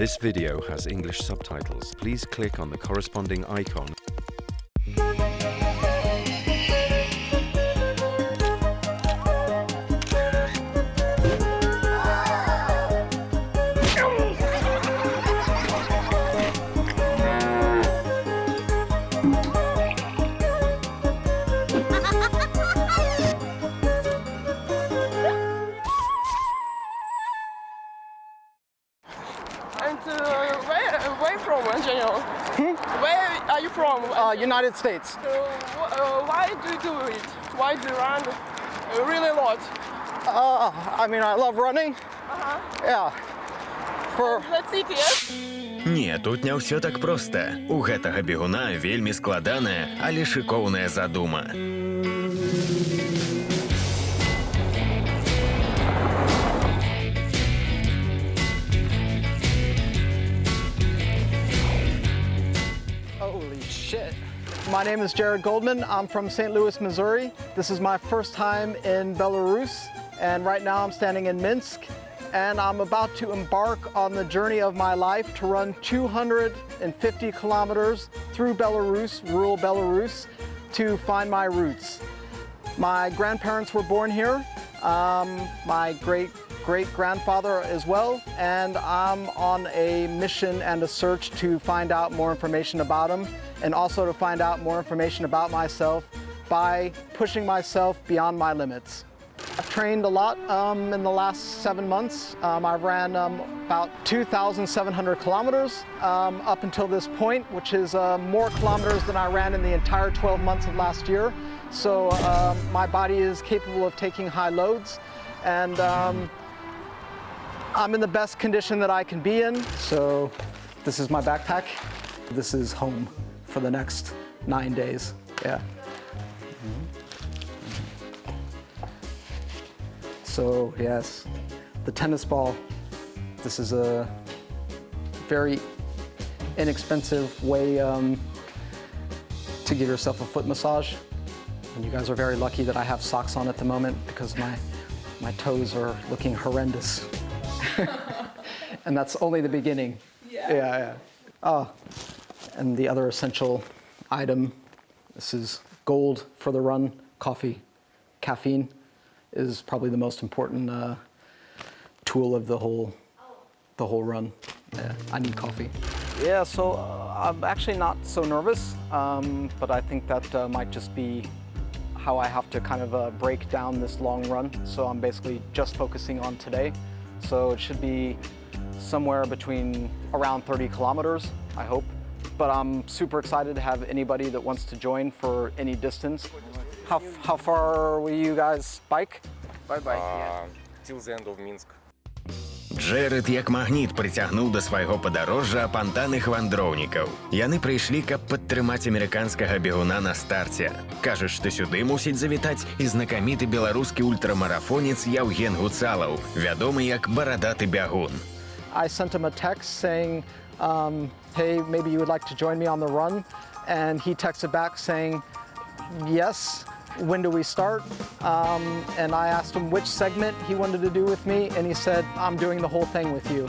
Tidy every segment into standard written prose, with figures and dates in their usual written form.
This video has English subtitles. Please click on the corresponding icon. Where from in general? Where are you from? United States. Why do you do it? Why do you run really a lot? I mean, I love running. Yeah. That's it, yes? Не, тут не ўсё так проста. У гэтага бегуна вельмі складаная, але шыкоўная задума. Holy shit. My name is Jared Goldman. I'm from St. Louis, Missouri. This is my first time in Belarus, and right now I'm standing in Minsk, and I'm about to embark on the journey of my life to run 250 kilometers through Belarus, rural Belarus, to find my roots. My grandparents were born here, my great-grandfather as well, and I'm on a mission and a search to find out more information about him, and also to find out more information about myself by pushing myself beyond my limits. I've trained a lot in the last 7 months. I ran about 2,700 kilometers up until this point, which is more kilometers than I ran in the entire 12 months of last year. So my body is capable of taking high loads, and I'm in the best condition that I can be in. So this is my backpack. This is home for the next 9 days. Yeah. So yes, the tennis ball. This is a very inexpensive way to give yourself a foot massage. And you guys are very lucky that I have socks on at the moment because my toes are looking horrendous. And that's only the beginning. Yeah. Oh, and the other essential item, this is gold for the run, coffee. Caffeine is probably the most important tool of the whole run. Yeah, I need coffee. Yeah, so I'm actually not so nervous, but I think that might just be how I have to kind of break down this long run. So I'm basically just focusing on today. So it should be somewhere between around 30 kilometers, I hope. But I'm super excited to have anybody that wants to join for any distance. How far will you guys bike? Till the end of Minsk. Джэред як магніт прыцягнуў да свайго падарожжа апантаных вандроўнікаў. Яны прыйшлі, каб падтрымаць амерыканскага бегуна на старце. Кажуць, што сюды мусіць завітаць і знакаміты беларускі ультрамарафонец Яўген Гуцалаў, вядомы як барадаты бягун. I sent him a text saying, hey, maybe you would like to join me on the run. And he texted back saying, yes, when do we start? And I asked him which segment he wanted to do with me, and he said, I'm doing the whole thing with you.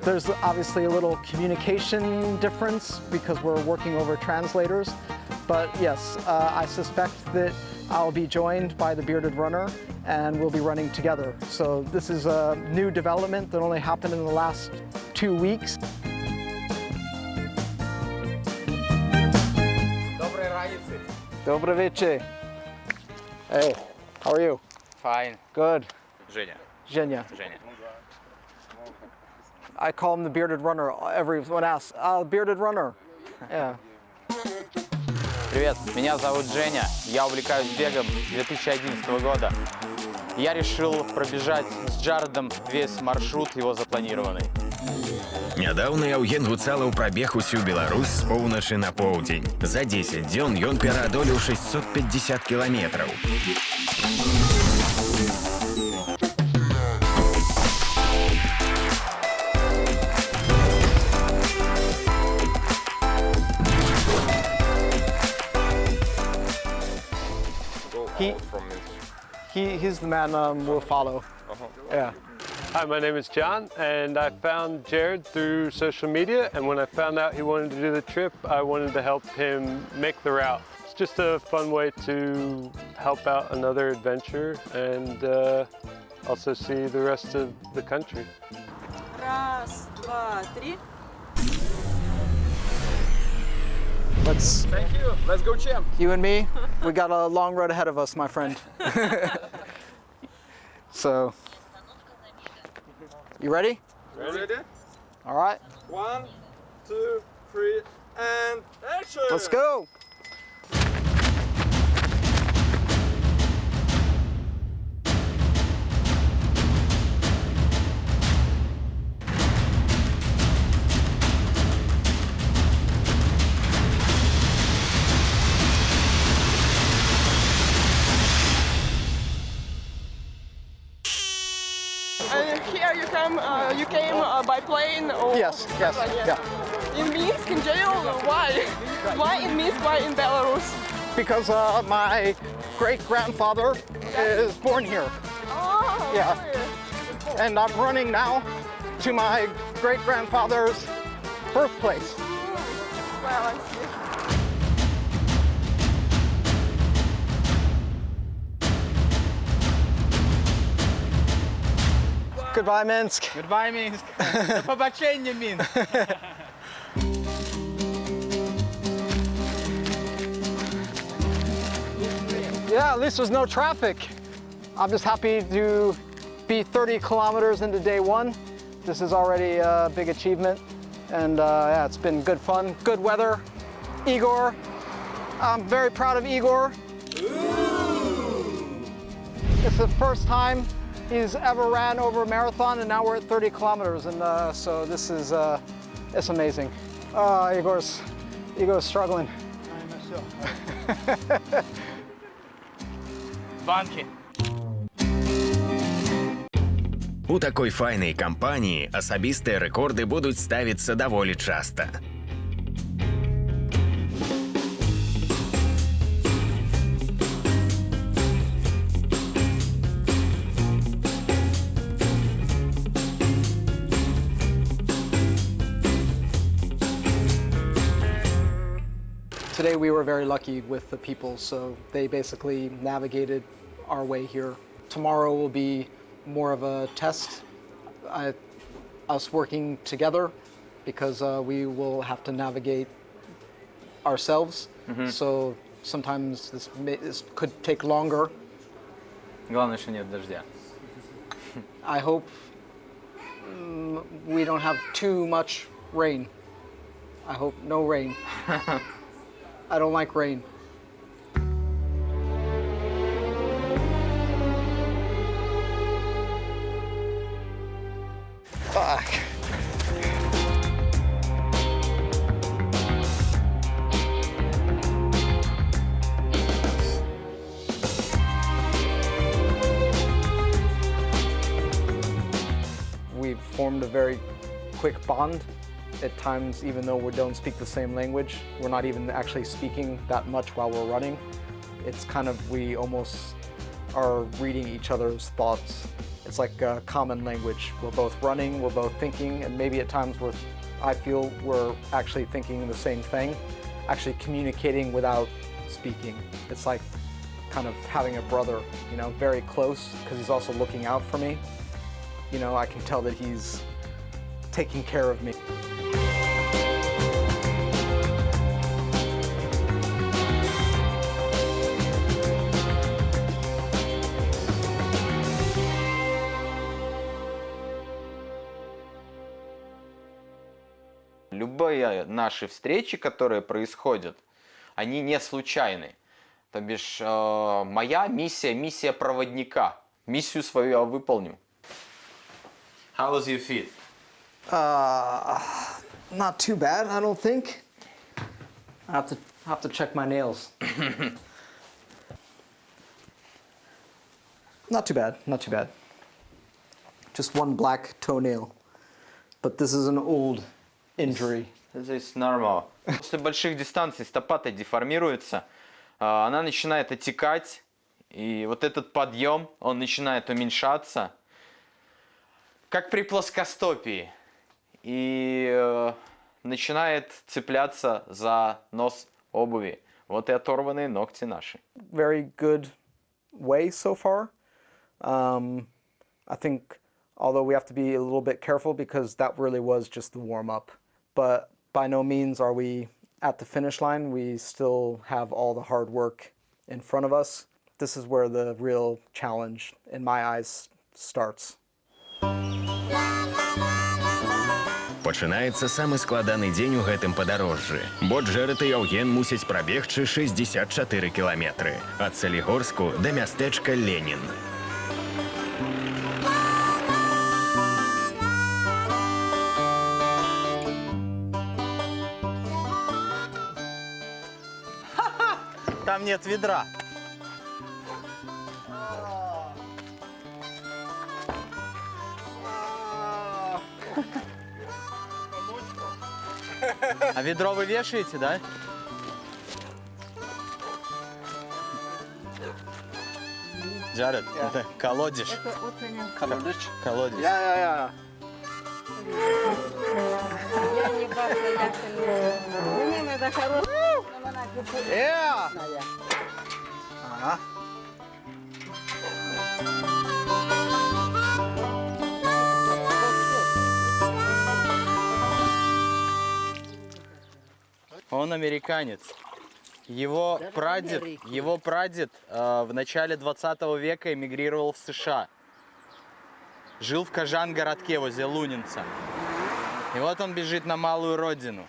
There's obviously a little communication difference because we're working over translators, but yes, I suspect that I'll be joined by the bearded runner and we'll be running together. So this is a new development that only happened in the last 2 weeks. Добрый вечер. Hey, how are you? Fine. Good. Женя. Zhenya. I call him the bearded runner. Everyone asks, bearded runner. Yeah. Привет, меня зовут Женя. Я увлекаюсь бегом с 2011 года. Я решил пробежать с Джаредом весь маршрут его запланированный. Нядаўна Яўген Гуцалаў прабег усю Беларусь з поўначы на поўдзень. За 10 дзён ён пераадолеў 650 кіламетраў. He's the man we'll follow. Yeah. Hi, my name is John, and I found Jared through social media, and when I found out he wanted to do the trip, I wanted to help him make the route. It's just a fun way to help out another adventure and also see the rest of the country. Раз, два, три. Thank you. Let's go, champ. You and me, we got a long road ahead of us, my friend. So, you ready? Ready? All right, 1, 2, 3, and action! let's go. And here you came by plane or Yes, yes, yeah. In Minsk, in jail? Why? Why in Minsk? Why in Belarus? Because my great-grandfather is born here. Oh, Yeah. really? And I'm running now to my great-grandfather's birthplace. Well, I see. Goodbye, Minsk. Goodbye, Minsk. До побачення, Minsk. Yeah, at least there's no traffic. I'm just happy to be 30 kilometers into day one. This is already a big achievement. And yeah, it's been good fun, good weather. Igor, I'm very proud of Igor. It's the first time he's ever ran over a marathon, and now we're at 30 kilometers. And so this is, it's amazing. Igor's struggling. Банки. У такой файнай кампаніі асабістыя рэкорды будуць ставіцца даволі часта. Today we were very lucky with the people, so they basically navigated our way here. Tomorrow will be more of a test, us working together, because we will have to navigate ourselves. So sometimes this could take longer. Главное, что нет дождя. I hope we don't have too much rain. I hope no rain. I don't like rain. Fuck. We've formed a very quick bond. At times, even though we don't speak the same language, we're not even actually speaking that much while we're running. It's kind of, we almost are reading each other's thoughts. It's like a common language. We're both running, we're both thinking, and maybe at times I feel we're actually thinking the same thing, actually communicating without speaking. It's like kind of having a brother, you know, very close, because he's also looking out for me. You know, I can tell that he's taking care of me. Любые наши встречи, которые происходят, они не случайны. То бишь, моя миссия проводника. Миссию свою я выполню. How was your feet? Not too bad, I don't think. I have to check my nails. Not too bad, not too bad. Just one black toenail. But this is an old injury. Здесь нормально. После больших дистанций стопа-то деформируется, она начинает отекать, и вот этот подъем, он начинает уменьшаться. как при плоскостопии. И начинает цепляться за нос обуви. Вот и оторванные ногти наши. Very good way so far. I think, although we have to be a little bit careful because that really was just the warm-up. But by no means are we at the finish line. We still have all the hard work in front of us. This is where the real challenge, in my eyes, starts. Пачынаецца самы складаны дзень у гэтым падарожжы, бо Джэрэд і Яўген мусяць прабегчы 64 кіламетры ад Салігорску да мястэчка Ленін. Там нет ведра. А ведро вы вешаете, да? Джаред, это колодец. Колодец? Колодец. Yeah. Я не бабка, мне надо хорошая. Yeah! Ага. Он американец. Его прадед в начале 20 века эмигрировал в США. Жил в Кажан-городке возле Лунинца. И вот он бежит на малую родину.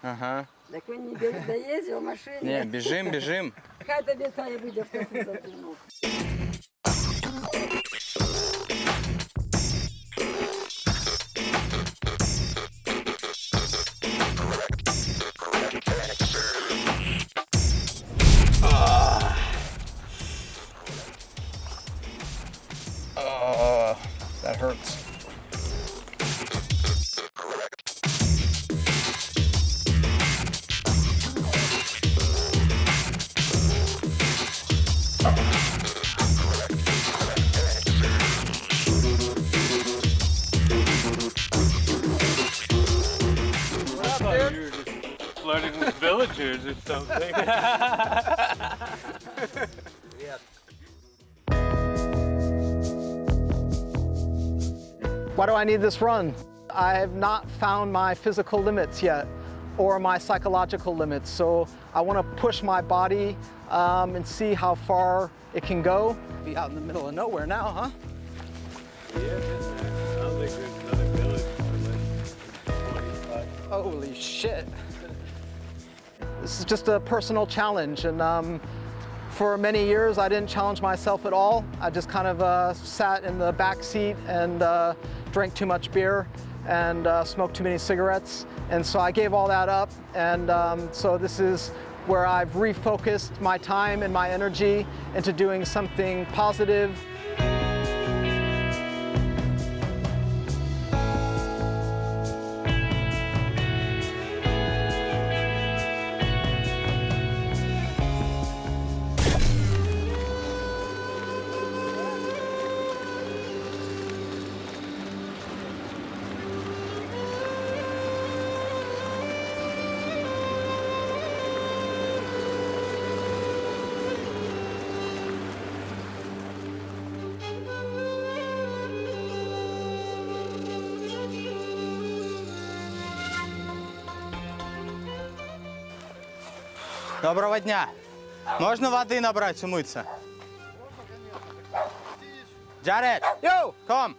Ага. Так он не доездил в машине. Не, бежим. Хай тобі та і буде в таку затягнув. That hurts. Flirting with villagers or something. Why do I need this run? I have not found my physical limits yet or my psychological limits, so I want to push my body and see how far it can go. Be out in the middle of nowhere now, huh? Yeah, sounds like there's another village for like 25. Holy shit. This is just a personal challenge, and for many years I didn't challenge myself at all. I just kind of sat in the back seat and drank too much beer and smoked too many cigarettes, and so I gave all that up, and so this is where I've refocused my time and my energy into doing something positive. Доброго дня. Можно воды набрать, умыться? Jared! Yo! Come!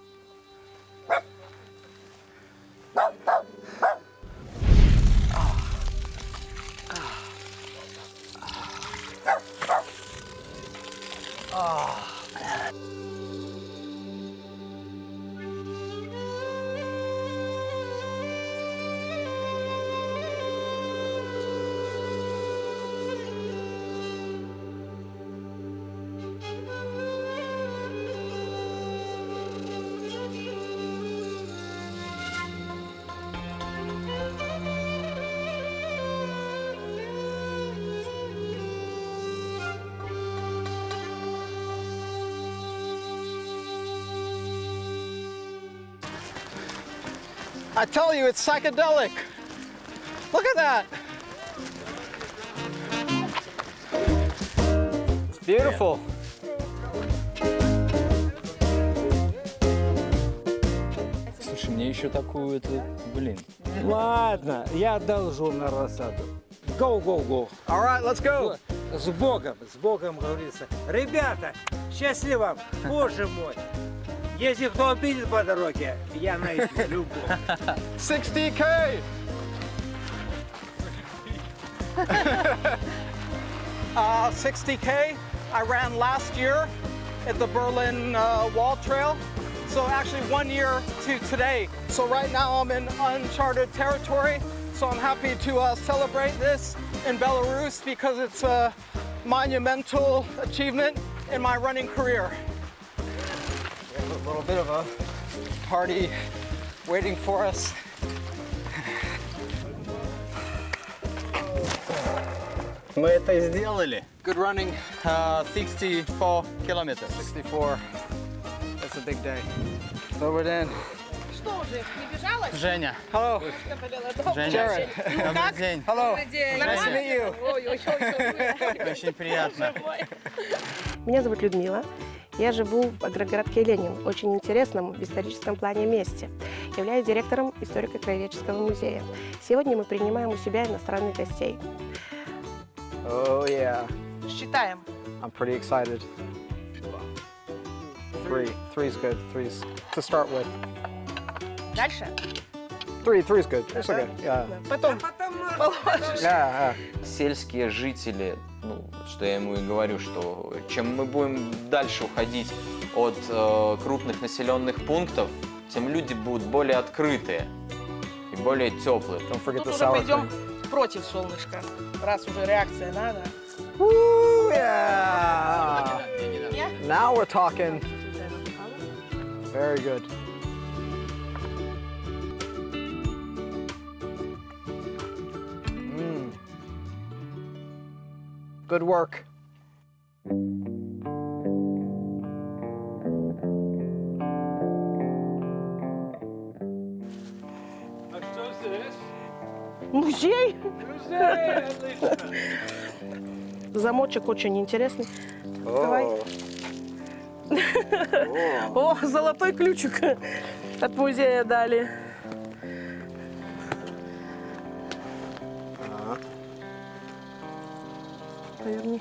I tell you, it's psychedelic. Look at that. It's beautiful. Слушай, мне еще такую, блин. Ладно, я одолжу на рассаду. Go, go, go. All right, let's go. С Богом, говорится. Ребята, счастливо, боже мой. Если кто обидит по дороге, я найду любовь. 60K. 60K. I ran last year at the Berlin Wall Trail. So actually 1 year to today. So right now I'm in uncharted territory. So I'm happy to celebrate this in Belarus because it's a monumental achievement in my running career. We have a little bit of a party waiting for us. Мы это сделали. Good running, 64 kilometers. 64. That's a big day. So we're in. Что уже, не бежалась? Женя. Hello. Jared. Добрый день. Hello. Nice to meet you. Очень приятно. Меня зовут Людмила. Я живу в агрогородке Ленин, очень интересном в историческом плане месте. Являюсь директором историко-краеведческого музея. Сегодня мы принимаем у себя иностранных гостей. Oh yeah, Считаем. I'm pretty excited. Three's good. Three's to start with. Дальше. Three's good. It's okay. Yeah. Потом положишь. Yeah. Сельские жители, ну, что я ему и говорю, что чем мы будем дальше уходить от крупных населенных пунктов, тем люди будут более открытые и более теплые. Don't forget Тут the уже sour пойдем cream. против солнышка, раз уже реакция надо. Woo, yeah. Now we're talking. Very good. Good work. А что здесь? Музей? Музей, отлично. Замочек очень интересный. Давай. О, золотой ключик от музея дали. Поверни.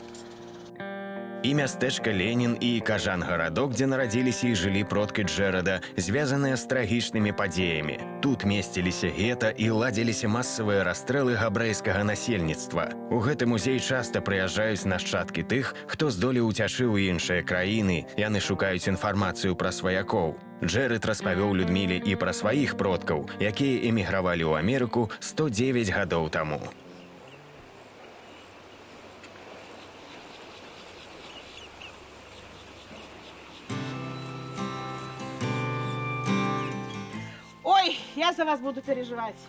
І мястэчка Ленін і Кажан-гарадок, дзе нарадзіліся і жылі продкі Джэрэда, звязаныя з трагічнымі падзеямі. Тут месціліся гета і ладзіліся масавыя расстрэлы габрэйскага насельніцтва. У гэты музей часта прыязджаюць нашчадкі тых, хто здолеў уцячы ў іншыя краіны. Яны шукаюць інфармацыю пра сваякоў. Джэрэд распавёў Людміле і пра сваіх продкаў, якія эмігравалі ў Амерыку 109 гадоў таму. Ой, я за вас буду переживать.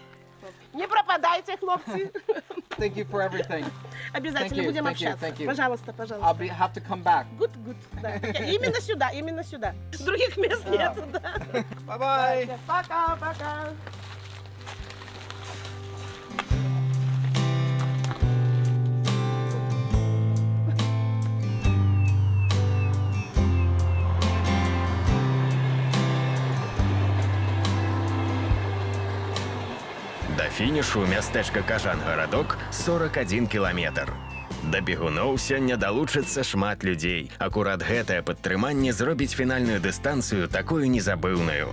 Не пропадайте, хлопцы. Thank you for everything. Обязательно будем общаться. Thank you. Пожалуйста, пожалуйста. I'll have to come back. Good. Да. Именно сюда, именно сюда. Других мест нету, да. Bye-bye. Пока. Да фінішу мястэчка Кажан-гарадок 41 кіламетр. Да бегуноў сёння далучыцца шмат людзей. Акурат гэтае падтрыманне зробіць фінальную дыстанцыю такую незабыўную.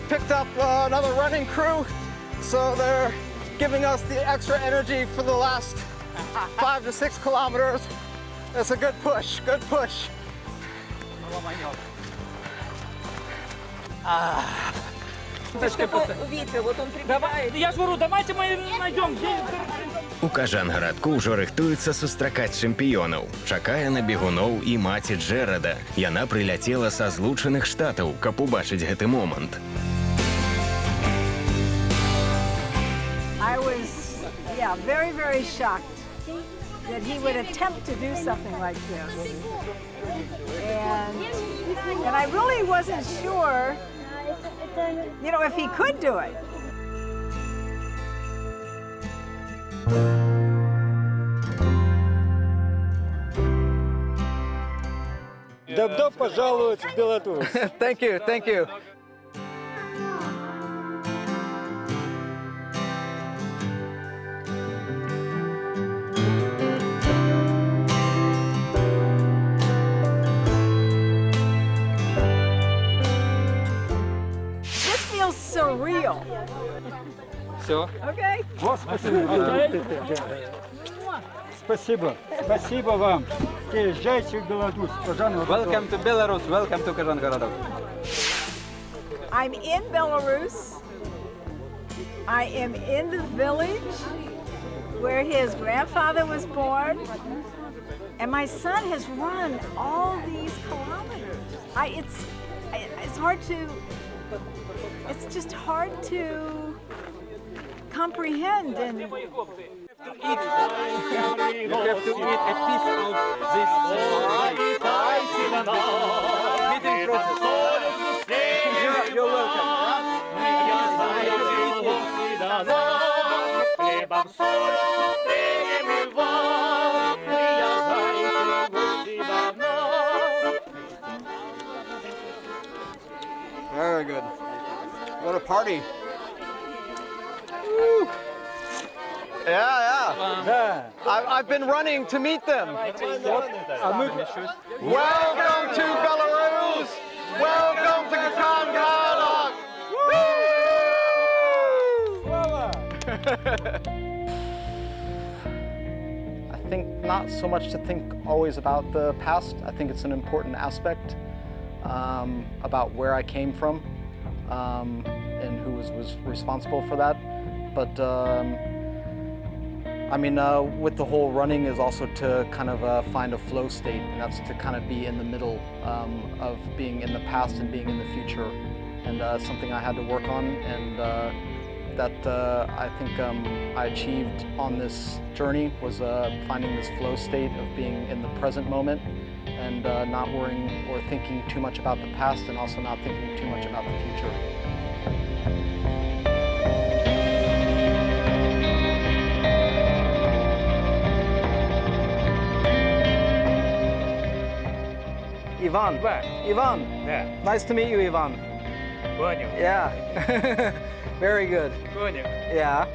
Picked up another running crew, so they're giving us the extra energy for the last 5 to 6 kilometers. It's a good push. Давай, я же говорю, давайте мы найдем. У Кажан-гарадку ўжо рыхтуецца сустракаць чэмпіёнаў. Чакае на бегуноў і маці Джэрэда. Яна прыляцела са Злучаных Штатаў, каб убачыць гэты момант. I was, very, very shocked that he would attempt to do something like this. And I really wasn't sure, if he could do it. Добро пожаловать в Беларусь. Thank you, thank you. This feels surreal. Все. Okay? Вот, спасибо. Спасибо вам. Приезжайте в Беларусь. Welcome to Belarus. Welcome to Kazan. I'm in Belarus. I am in the village where his grandfather was born. And my son has run all these kilometers. It's hard to, it's just hard to comprehend. And You have to eat a piece of this meeting process. You're welcome. Very good. What a party. Woo. Yeah. I've been running to meet them. Welcome to Belarus. Welcome to Kazan. I think not so much to think always about the past. I think it's an important aspect about where I came from and who was responsible for that. But with the whole running is also to kind of find a flow state, and that's to kind of be in the middle of being in the past and being in the future. And something I had to work on, and that I think I achieved on this journey was finding this flow state of being in the present moment and not worrying or thinking too much about the past, and also not thinking too much about the future. Ivan. Ivan. Yeah. Nice to meet you, Ivan. Понял. Yeah. Very good. Понял. Yeah.